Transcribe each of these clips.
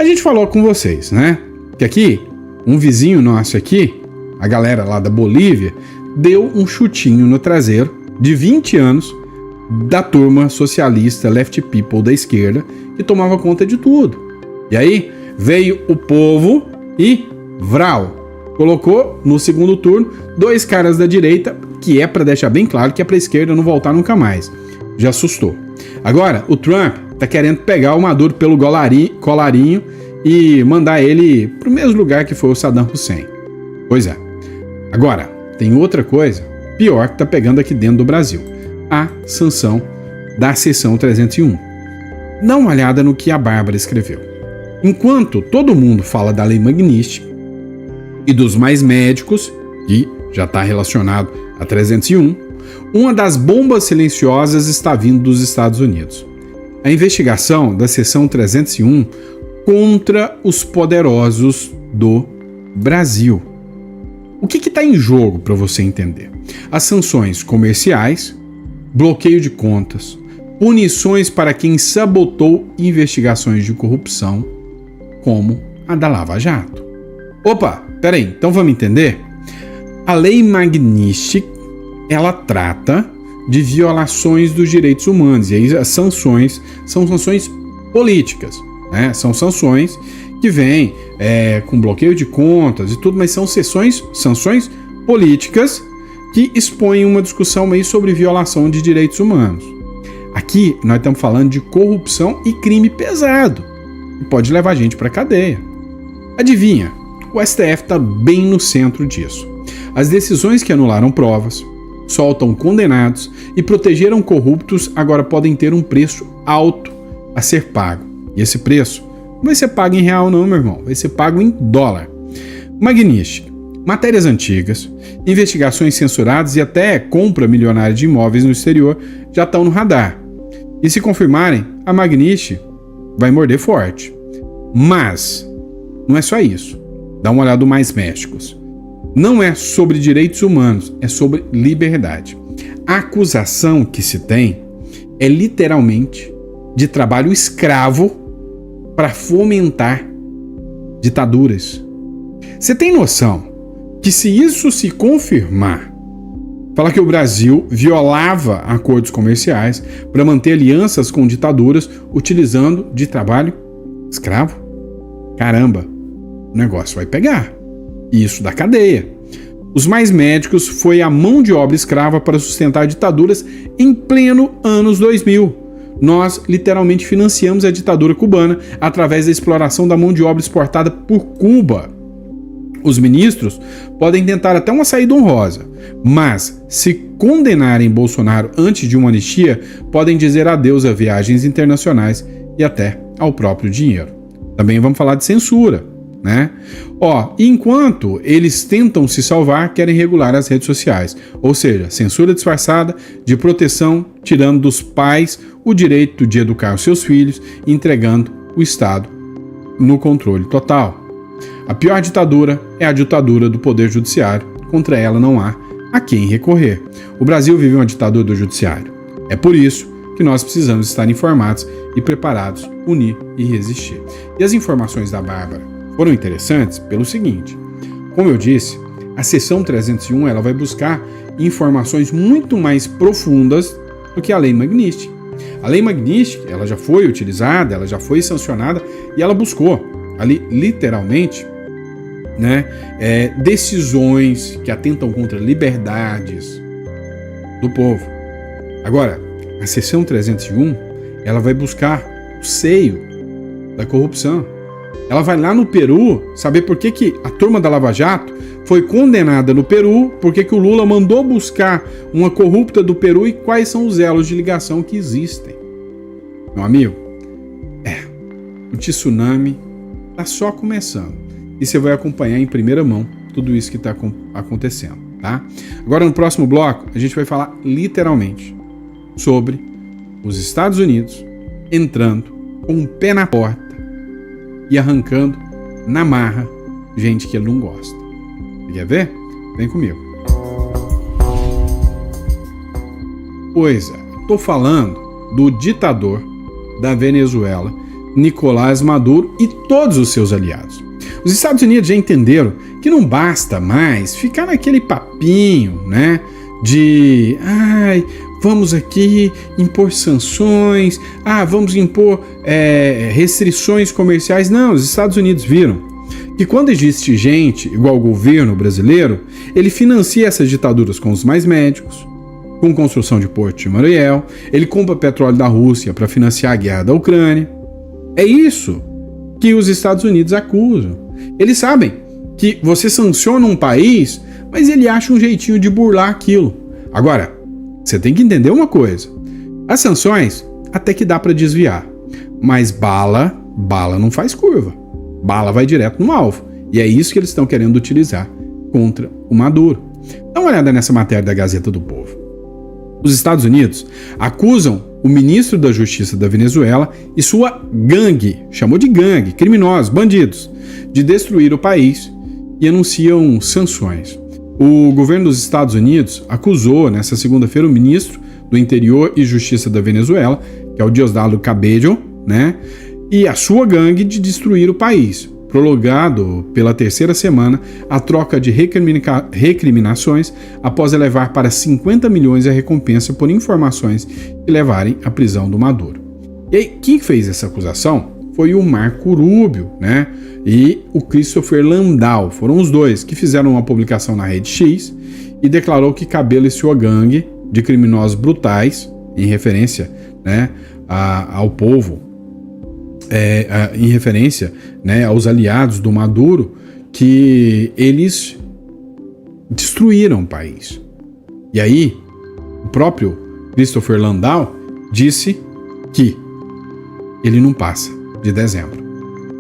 A gente falou com vocês, né? Que aqui, um vizinho nosso aqui, a galera lá da Bolívia, deu um chutinho no traseiro de 20 anos da turma socialista Left People da esquerda, que tomava conta de tudo. E aí veio o povo e vral, colocou no segundo turno 2 caras da direita, que é para deixar bem claro que é para a esquerda não voltar nunca mais. Já assustou. Agora, o Trump tá querendo pegar o Maduro pelo colarinho e mandar ele pro mesmo lugar que foi o Saddam Hussein. Pois é. Agora, tem outra coisa pior que tá pegando aqui dentro do Brasil. A sanção da Seção 301. Dá uma olhada no que a Bárbara escreveu. Enquanto todo mundo fala da Lei Magnitsky e dos mais médicos, que já está relacionado a 301, uma das bombas silenciosas está vindo dos Estados Unidos. A investigação da Seção 301 contra os poderosos do Brasil. O que está em jogo para você entender? As sanções comerciais, bloqueio de contas, punições para quem sabotou investigações de corrupção, como a da Lava Jato. Opa, peraí, então vamos entender? A Lei Magnitsky, ela trata de violações dos direitos humanos, e aí as sanções são sanções políticas, né? São sanções que vêm com bloqueio de contas e tudo, mas são sanções políticas que expõem uma discussão meio sobre violação de direitos humanos. Aqui nós estamos falando de corrupção e crime pesado, que pode levar a gente para a cadeia. Adivinha? O STF está bem no centro disso. As decisões que anularam provas, soltam condenados e protegeram corruptos agora podem ter um preço alto a ser pago. E esse preço não vai ser pago em real não, meu irmão. Vai ser pago em dólar. Magnitsky. Matérias antigas, investigações censuradas e até compra milionária de imóveis no exterior já estão no radar. E se confirmarem, a Magnitsky vai morder forte. Mas não é só isso. Dá uma olhada no Mais Médicos. Não é sobre direitos humanos, é sobre liberdade. A acusação que se tem é literalmente de trabalho escravo para fomentar ditaduras. Você tem noção que se isso se confirmar, fala que o Brasil violava acordos comerciais para manter alianças com ditaduras utilizando de trabalho escravo? Caramba, o negócio vai pegar. E isso da cadeia. Os Mais Médicos foi a mão de obra escrava para sustentar ditaduras em pleno anos 2000. Nós literalmente financiamos a ditadura cubana através da exploração da mão de obra exportada por Cuba. Os ministros podem tentar até uma saída honrosa, mas se condenarem Bolsonaro antes de uma anistia, podem dizer adeus a viagens internacionais e até ao próprio dinheiro. Também vamos falar de censura, né? Enquanto eles tentam se salvar, querem regular as redes sociais, ou seja, censura disfarçada de proteção, tirando dos pais o direito de educar os seus filhos e entregando o Estado no controle total. A pior ditadura é a ditadura do Poder Judiciário. Contra ela não há a quem recorrer. O Brasil vive uma ditadura do Judiciário. É por isso que nós precisamos estar informados e preparados, unir e resistir. E as informações da Bárbara foram interessantes pelo seguinte. Como eu disse, a Seção 301 ela vai buscar informações muito mais profundas do que a Lei Magnitsky. A Lei Magnitsky ela já foi utilizada, ela já foi sancionada e ela buscou ali literalmente decisões que atentam contra liberdades do povo. Agora, a Seção 301 ela vai buscar o seio da corrupção. Ela vai lá no Peru saber por que a turma da Lava Jato foi condenada no Peru, por que o Lula mandou buscar uma corrupta do Peru e quais são os elos de ligação que existem. Meu amigo, o tsunami está só começando e você vai acompanhar em primeira mão tudo isso que está acontecendo, tá? Agora no próximo bloco a gente vai falar literalmente sobre os Estados Unidos entrando com um pé na porta e arrancando na marra gente que ele não gosta. Você quer ver? Vem comigo. Pois é, estou falando do ditador da Venezuela, Nicolás Maduro e todos os seus aliados. Os Estados Unidos já entenderam que não basta mais ficar naquele papinho, né, de vamos aqui impor sanções, vamos impor restrições comerciais. Não, os Estados Unidos viram que quando existe gente igual o governo brasileiro, ele financia essas ditaduras com os mais médicos, com construção de Porto de Mariel, ele compra petróleo da Rússia para financiar a guerra da Ucrânia. É isso que os Estados Unidos acusam. Eles sabem que você sanciona um país, mas ele acha um jeitinho de burlar aquilo. Agora, você tem que entender uma coisa. As sanções até que dá para desviar, mas bala não faz curva. Bala vai direto no alvo. E é isso que eles estão querendo utilizar contra o Maduro. Dá uma olhada nessa matéria da Gazeta do Povo. Os Estados Unidos acusam o ministro da Justiça da Venezuela e sua gangue, chamou de gangue, criminosos, bandidos, de destruir o país e anunciam sanções. O governo dos Estados Unidos acusou nessa segunda-feira o ministro do Interior e Justiça da Venezuela, que é o Diosdado Cabello, né, e a sua gangue de destruir o país, prolongado pela terceira semana a troca de recriminações após elevar para 50 milhões a recompensa por informações que levarem à prisão do Maduro. E aí, quem fez essa acusação foi o Marco Rubio, né? E o Christopher Landau. Foram os dois que fizeram uma publicação na Rede X e declarou que Cabello e sua gangue de criminosos brutais, em referência, né, ao povo, em referência, né, aos aliados do Maduro, que eles destruíram o país. E aí, o próprio Christopher Landau disse que ele não passa de dezembro.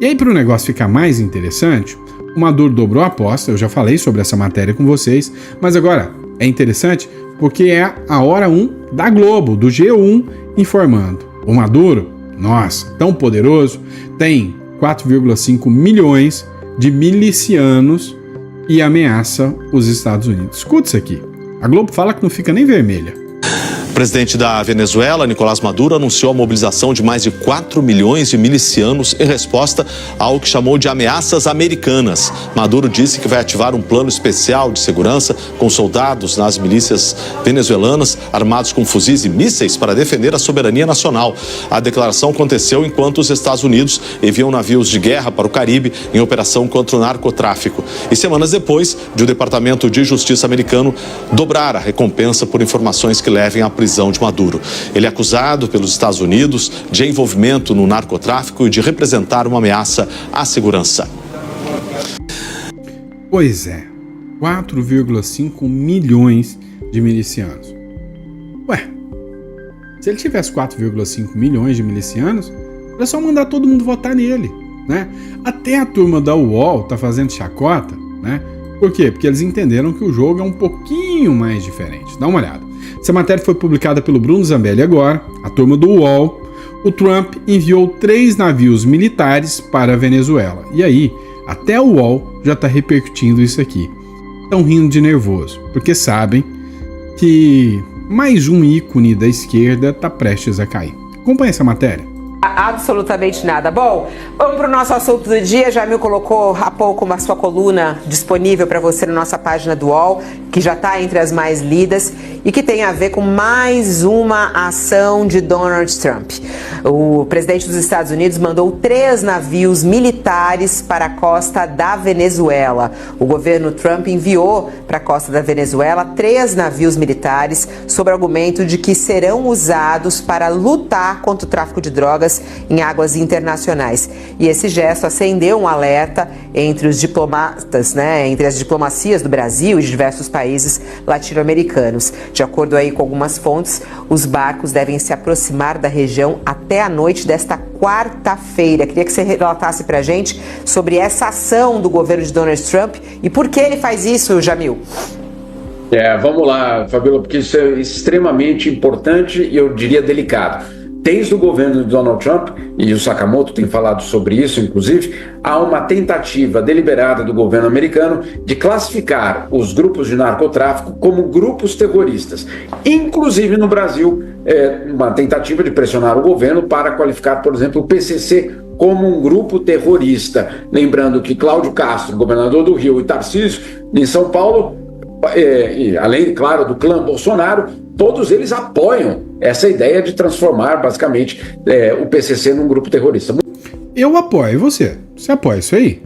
E aí, para o negócio ficar mais interessante, o Maduro dobrou a aposta. Eu já falei sobre essa matéria com vocês, mas agora é interessante porque é a hora 1 da Globo, do G1, informando. O Maduro, nossa, tão poderoso, tem 4,5 milhões de milicianos e ameaça os Estados Unidos. Escuta isso aqui. A Globo fala que não fica nem vermelha. O presidente da Venezuela, Nicolás Maduro, anunciou a mobilização de mais de 4 milhões de milicianos em resposta ao que chamou de ameaças americanas. Maduro disse que vai ativar um plano especial de segurança com soldados nas milícias venezuelanas armados com fuzis e mísseis para defender a soberania nacional. A declaração aconteceu enquanto os Estados Unidos enviam navios de guerra para o Caribe em operação contra o narcotráfico. E semanas depois de o Departamento de Justiça americano dobrar a recompensa por informações que levem à prisão de Maduro. Ele é acusado pelos Estados Unidos de envolvimento no narcotráfico e de representar uma ameaça à segurança. Pois é, 4,5 milhões de milicianos. Ué, se ele tivesse 4,5 milhões de milicianos, era só mandar todo mundo votar nele, né? Até a turma da UOL tá fazendo chacota, né? Por quê? Porque eles entenderam que o jogo é um pouquinho mais diferente. Dá uma olhada. Essa matéria foi publicada pelo Bruno Zambelli agora, a turma do UOL. O Trump enviou 3 navios militares para a Venezuela. E aí, até o UOL já está repercutindo isso aqui. Estão rindo de nervoso, porque sabem que mais um ícone da esquerda está prestes a cair. Acompanhe essa matéria. Absolutamente nada. Bom, vamos para o nosso assunto do dia. Jamil colocou há pouco uma sua coluna disponível para você na nossa página do UOL, que já está entre as mais lidas e que tem a ver com mais uma ação de Donald Trump. O presidente dos Estados Unidos mandou 3 navios militares para a costa da Venezuela. O governo Trump enviou para a costa da Venezuela 3 navios militares sob o argumento de que serão usados para lutar contra o tráfico de drogas em águas internacionais. E esse gesto acendeu um alerta entre os diplomatas, né, entre as diplomacias do Brasil e de diversos países latino-americanos. De acordo aí com algumas fontes, os barcos devem se aproximar da região até a noite desta quarta-feira. Queria que você relatasse pra gente sobre essa ação do governo de Donald Trump e por que ele faz isso, Jamil. Vamos lá, Fabíola, porque isso é extremamente importante e eu diria delicado. Desde o governo de Donald Trump, e o Sakamoto tem falado sobre isso, inclusive, há uma tentativa deliberada do governo americano de classificar os grupos de narcotráfico como grupos terroristas. Inclusive no Brasil, uma tentativa de pressionar o governo para qualificar, por exemplo, o PCC como um grupo terrorista. Lembrando que Cláudio Castro, governador do Rio, e Tarcísio, em São Paulo, e além, claro, do clã Bolsonaro, todos eles apoiam essa ideia de transformar, basicamente, o PCC num grupo terrorista. Eu apoio, e você? Você apoia isso aí?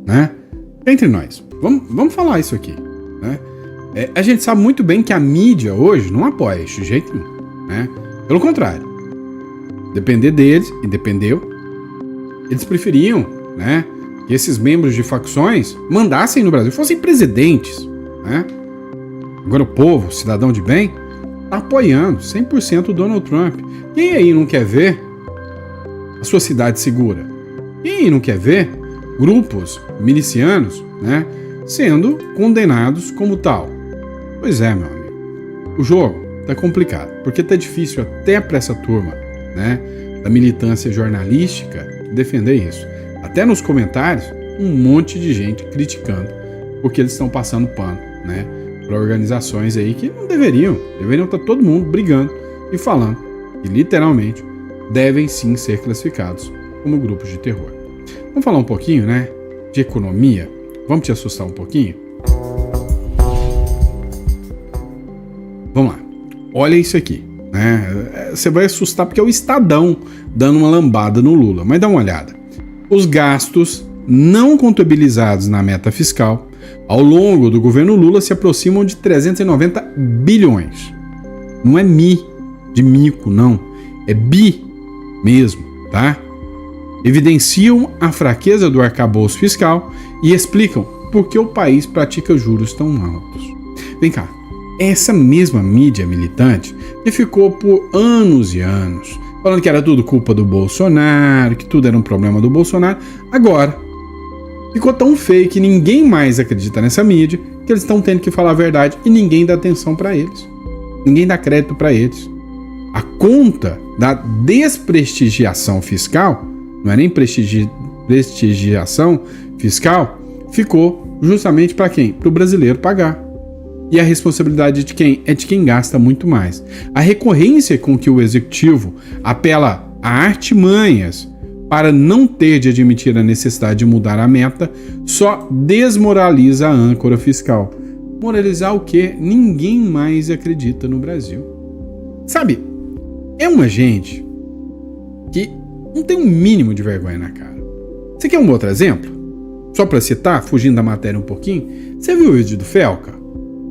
Né? Entre nós, vamos falar isso aqui, né? A gente sabe muito bem que a mídia hoje não apoia isso de jeito nenhum, né? Pelo contrário, depender deles, e dependeu, eles preferiam, né, que esses membros de facções mandassem no Brasil, fossem presidentes, né? Agora o povo, cidadão de bem, tá apoiando 100% o Donald Trump. Quem aí não quer ver a sua cidade segura? Quem aí não quer ver grupos milicianos, né, sendo condenados como tal? Pois é, meu amigo. O jogo tá complicado, porque tá difícil até para essa turma, né, da militância jornalística defender isso. Até nos comentários, um monte de gente criticando porque eles estão passando pano, né, para organizações aí que não deveriam estar todo mundo brigando e falando que literalmente devem sim ser classificados como grupos de terror. Vamos falar um pouquinho, né, de economia? Vamos te assustar um pouquinho? Vamos lá. Olha isso aqui, né? Você vai assustar porque é o Estadão dando uma lambada no Lula. Mas dá uma olhada. Os gastos não contabilizados na meta fiscal ao longo do governo Lula se aproximam de 390 bilhões. Não é de mico, não. É bi mesmo, tá? Evidenciam a fraqueza do arcabouço fiscal e explicam por que o país pratica juros tão altos. Vem cá, essa mesma mídia militante que ficou por anos e anos falando que era tudo culpa do Bolsonaro, que tudo era um problema do Bolsonaro, agora ficou tão feio que ninguém mais acredita nessa mídia, que eles estão tendo que falar a verdade e ninguém dá atenção para eles. Ninguém dá crédito para eles. A conta da desprestigiação fiscal, não é nem prestigiação fiscal, ficou justamente para quem? Para o brasileiro pagar. E a responsabilidade de quem? É de quem gasta muito mais. A recorrência com que o executivo apela a artimanhas para não ter de admitir a necessidade de mudar a meta só desmoraliza a âncora fiscal. Moralizar o quê? Ninguém mais acredita no Brasil. Sabe, é uma gente que não tem um mínimo de vergonha na cara. Você quer um outro exemplo? Só para citar, fugindo da matéria um pouquinho, você viu o vídeo do Felca?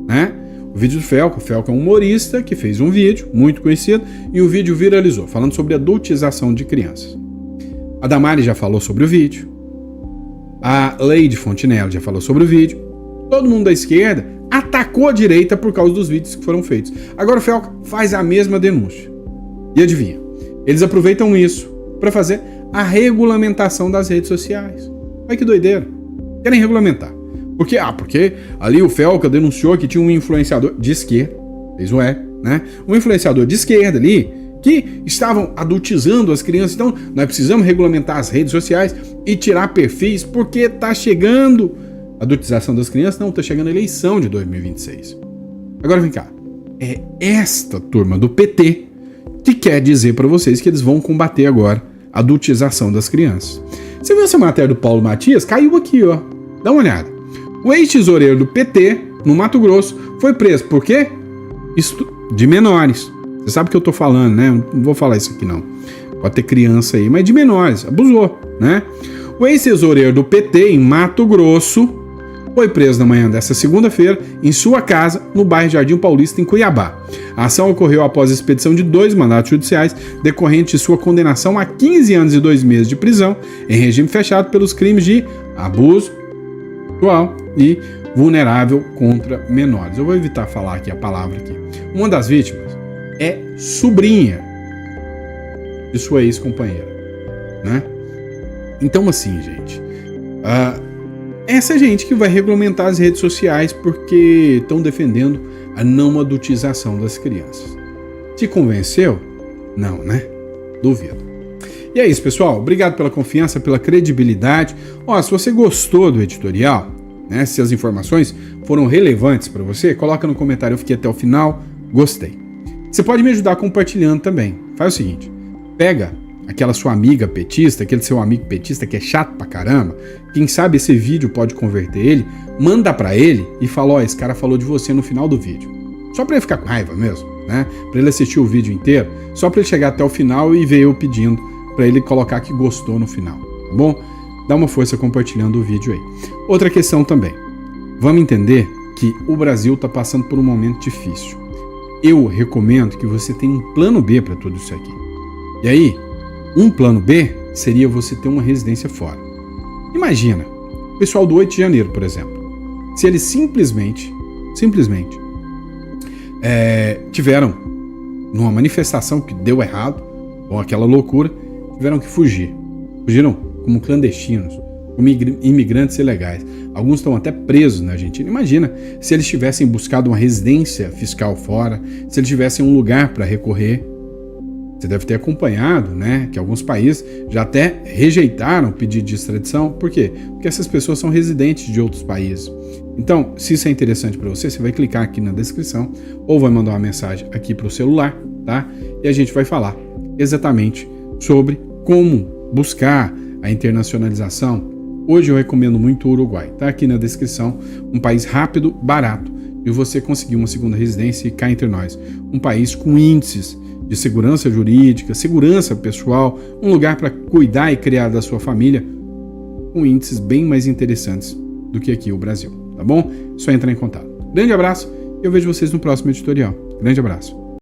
Né? O vídeo do Felca. O Felca é um humorista que fez um vídeo muito conhecido e o vídeo viralizou, falando sobre adultização de crianças. A Damares já falou sobre o vídeo. A Leide Fontinelli já falou sobre o vídeo. Todo mundo da esquerda atacou a direita por causa dos vídeos que foram feitos. Agora o Felca faz a mesma denúncia. E adivinha? Eles aproveitam isso para fazer a regulamentação das redes sociais. Olha que doideira. Querem regulamentar. Porque ali o Felca denunciou que tinha um influenciador de esquerda, fez o né? Um influenciador de esquerda ali, que estavam adultizando as crianças. Então, nós precisamos regulamentar as redes sociais e tirar perfis, porque tá chegando a adultização das crianças, não, tá chegando a eleição de 2026. Agora vem cá, é esta turma do PT que quer dizer para vocês que eles vão combater agora a adultização das crianças. Você viu essa matéria do Paulo Matias? Caiu aqui, ó. Dá uma olhada. O ex-tesoureiro do PT, no Mato Grosso, foi preso. Por quê? De menores. Você sabe o que eu tô falando, né? Não vou falar isso aqui, não. Pode ter criança aí, mas de menores. Abusou, né? O ex-tesoureiro do PT, em Mato Grosso, foi preso na manhã desta segunda-feira em sua casa, no bairro Jardim Paulista, em Cuiabá. A ação ocorreu após a expedição de 2 mandatos judiciais decorrente de sua condenação a 15 anos e 2 meses de prisão em regime fechado pelos crimes de abuso sexual e vulnerável contra menores. Eu vou evitar falar aqui a palavra aqui. Uma das vítimas é sobrinha de sua ex-companheira, né? Então assim, gente, essa gente que vai regulamentar as redes sociais porque estão defendendo a não adultização das crianças. Te convenceu? Não, né? Duvido. E é isso, pessoal. Obrigado pela confiança, pela credibilidade. Se você gostou do editorial, né, se as informações foram relevantes para você, coloca no comentário. Eu fiquei até o final, gostei. Você pode me ajudar compartilhando também. Faz o seguinte, pega aquela sua amiga petista, aquele seu amigo petista que é chato pra caramba, quem sabe esse vídeo pode converter ele, manda pra ele e fala, ó, esse cara falou de você no final do vídeo. Só pra ele ficar com raiva mesmo, né? Pra ele assistir o vídeo inteiro, só pra ele chegar até o final e ver eu pedindo pra ele colocar que gostou no final, tá bom? Dá uma força compartilhando o vídeo aí. Outra questão também. Vamos entender que o Brasil tá passando por um momento difícil. Eu recomendo que você tenha um plano B para tudo isso aqui. E aí, um plano B seria você ter uma residência fora. Imagina, o pessoal do 8 de janeiro, por exemplo, se eles simplesmente tiveram numa manifestação que deu errado, ou aquela loucura, tiveram que fugir. Fugiram como clandestinos, como imigrantes ilegais. Alguns estão até presos na Argentina. Imagina se eles tivessem buscado uma residência fiscal fora, se eles tivessem um lugar para recorrer. Você deve ter acompanhado, né, que alguns países já até rejeitaram o pedido de extradição. Por quê? Porque essas pessoas são residentes de outros países. Então, se isso é interessante para você, você vai clicar aqui na descrição ou vai mandar uma mensagem aqui para o celular, tá? E a gente vai falar exatamente sobre como buscar a internacionalização. Hoje eu recomendo muito o Uruguai. Tá aqui na descrição, um país rápido, barato, e você conseguir uma segunda residência e cá entre nós. Um país com índices de segurança jurídica, segurança pessoal, um lugar para cuidar e criar da sua família, com índices bem mais interessantes do que aqui o Brasil, tá bom? Só entrar em contato. Grande abraço e eu vejo vocês no próximo editorial. Grande abraço.